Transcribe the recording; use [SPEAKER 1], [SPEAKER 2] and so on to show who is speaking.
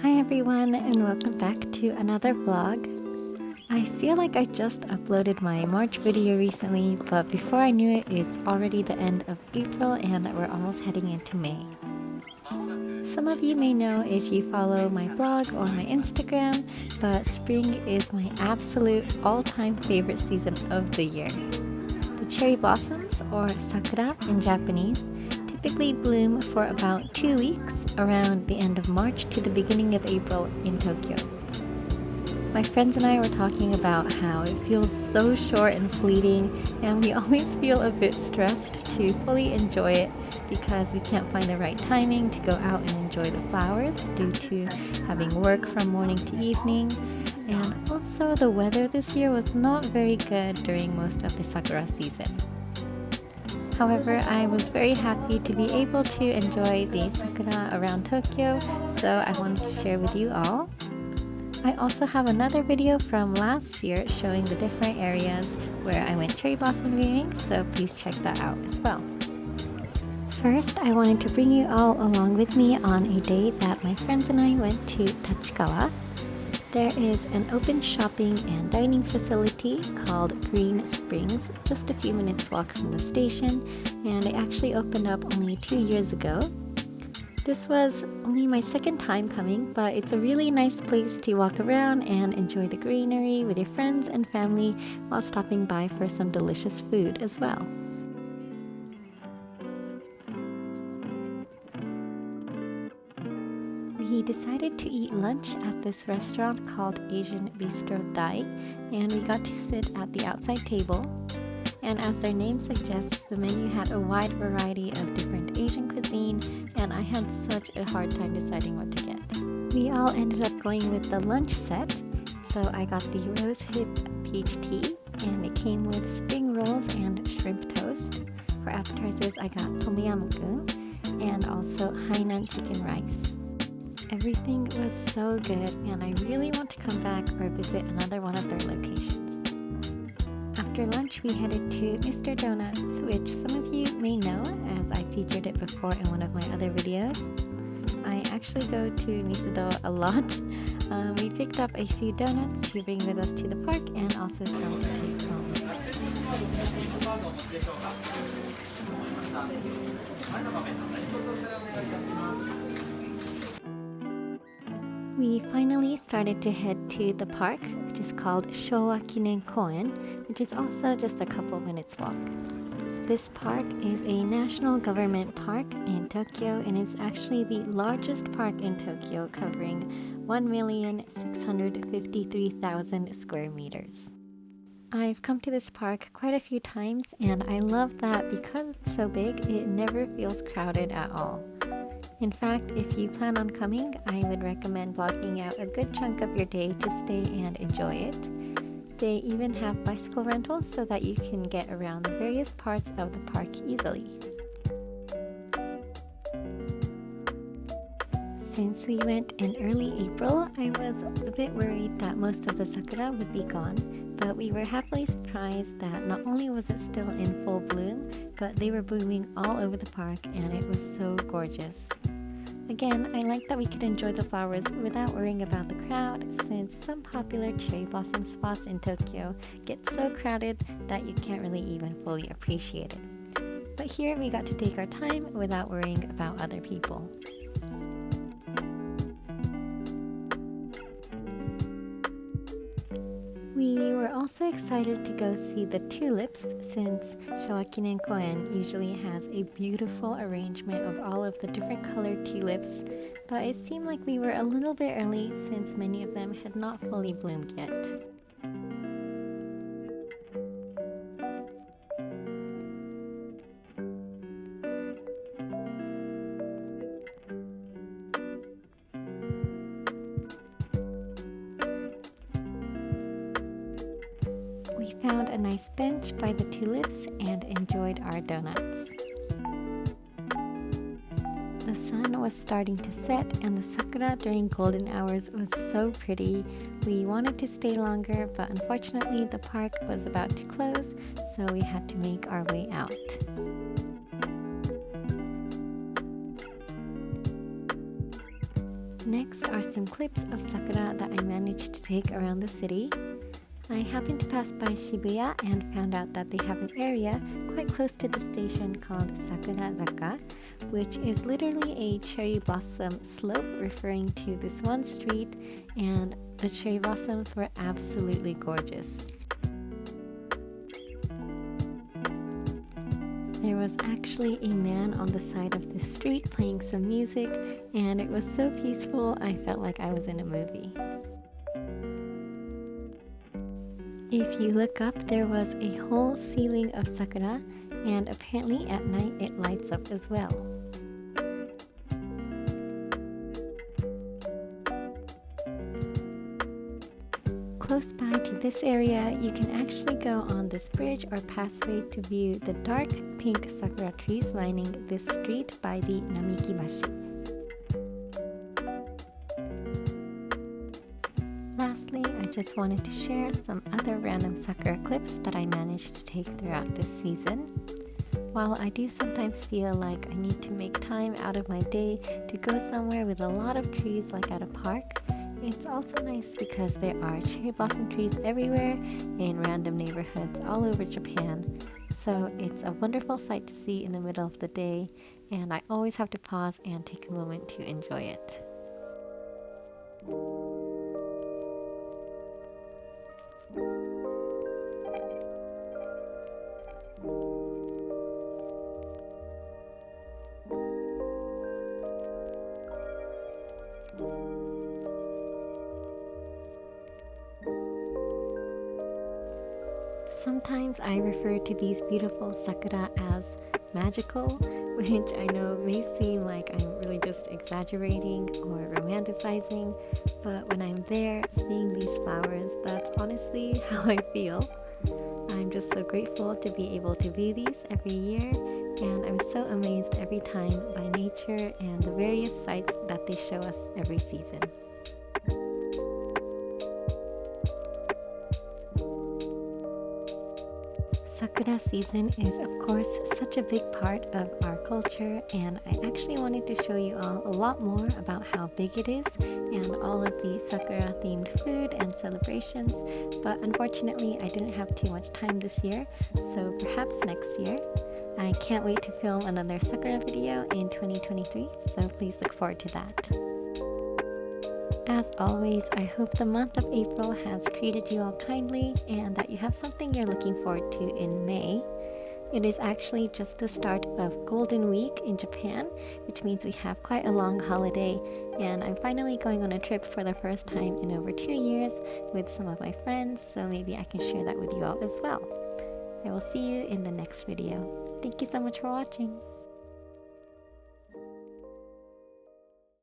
[SPEAKER 1] Hi everyone, and welcome back to another vlog. I feel like I just uploaded my March video recently, but before I knew it, it's already the end of April and we're almost heading into May. Some of you may know if you follow my blog or my Instagram, but spring is my absolute all-time favorite season of the year. The cherry blossoms, or sakura in Japanese, typically bloom for about 2 weeks around the end of March to the beginning of April in Tokyo. My friends and I were talking about how it feels so short and fleeting, and we always feel a bit stressed to fully enjoy it because we can't find the right timing to go out and enjoy the flowers due to having work from morning to evening. And also the weather this year was not very good during most of the sakura season. However, I was very happy to be able to enjoy the sakura around Tokyo, so I wanted to share with you all. I also have another video from last year showing the different areas where I went cherry blossom viewing, so please check that out as well. First, I wanted to bring you all along with me on a day that my friends and I went to Tachikawa. There is an open shopping and dining facility called Green Springs, just a few minutes walk from the station, and it actually opened up only 2 years ago. This was only my second time coming, but it's a really nice place to walk around and enjoy the greenery with your friends and family while stopping by for some delicious food as well. We decided to eat lunch at this restaurant called Asian Bistro Dai, and we got to sit at the outside table. And as their name suggests, the menu had a wide variety of different Asian cuisine, and I had such a hard time deciding what to get. We all ended up going with the lunch set, so I got the rose hip peach tea, and it came with spring rolls and shrimp toast. For appetizers, I got tom yum goong and also Hainan chicken rice. Everything was so good, and I really want to come back or visit another one of their locations. After lunch, we headed to Mr. Donuts, which some of you may know as I featured it before in one of my other videos. I actually go to Misudo a lot. We picked up a few donuts to bring with us to the park and also some to take home. We finally started to head to the park, which is called Showa Kinen Koen, which is also just a couple minutes walk. This park is a national government park in Tokyo, and it's actually the largest park in Tokyo, covering 1,653,000 square meters. I've come to this park quite a few times, and I love that because it's so big, it never feels crowded at all. In fact, if you plan on coming, I would recommend blocking out a good chunk of your day to stay and enjoy it. They even have bicycle rentals so that you can get around the various parts of the park easily. Since we went in early April, I was a bit worried that most of the sakura would be gone, but we were happily surprised that not only was it still in full bloom, but they were blooming all over the park, and it was so gorgeous. Again, I like that we could enjoy the flowers without worrying about the crowd, since some popular cherry blossom spots in Tokyo get so crowded that you can't really even fully appreciate it. But here we got to take our time without worrying about other people. We were also excited to go see the tulips, since Showa Kinen Koen usually has a beautiful arrangement of all of the different colored tulips, but it seemed like we were a little bit early since many of them had not fully bloomed yet. We found a nice bench by the tulips and enjoyed our donuts. The sun was starting to set, and the sakura during golden hours was so pretty. We wanted to stay longer, but unfortunately the park was about to close, so we had to make our way out. Next are some clips of sakura that I managed to take around the city. I happened to pass by Shibuya and found out that they have an area quite close to the station called Sakura Zaka, which is literally a cherry blossom slope referring to this one street, and the cherry blossoms were absolutely gorgeous. There was actually a man on the side of the street playing some music, and it was so peaceful I felt like I was in a movie. If you look up, there was a whole ceiling of sakura, and apparently at night it lights up as well. Close by to this area, you can actually go on this bridge or passway to view the dark pink sakura trees lining this street by the Namikibashi. Lastly, I just wanted to share some other random sakura clips that I managed to take throughout this season. While I do sometimes feel like I need to make time out of my day to go somewhere with a lot of trees like at a park, it's also nice because there are cherry blossom trees everywhere in random neighborhoods all over Japan. So it's a wonderful sight to see in the middle of the day, and I always have to pause and take a moment to enjoy it. Sometimes I refer to these beautiful sakura as magical, which I know may seem like I'm really just exaggerating or romanticizing, but when I'm there seeing these flowers, that's honestly how I feel. I'm just so grateful to be able to view these every year, and I'm so amazed every time by nature and the various sights that they show us every season. Sakura season is of course such a big part of our culture, and I actually wanted to show you all a lot more about how big it is and all of the sakura themed food and celebrations, but unfortunately I didn't have too much time this year, so perhaps next year. I can't wait to film another sakura video in 2023, so please look forward to that. As always, I hope the month of April has treated you all kindly and that you have something you're looking forward to in May. It is actually just the start of Golden Week in Japan, which means we have quite a long holiday, and I'm finally going on a trip for the first time in over 2 years with some of my friends, so maybe I can share that with you all as well. I will see you in the next video. Thank you so much for watching.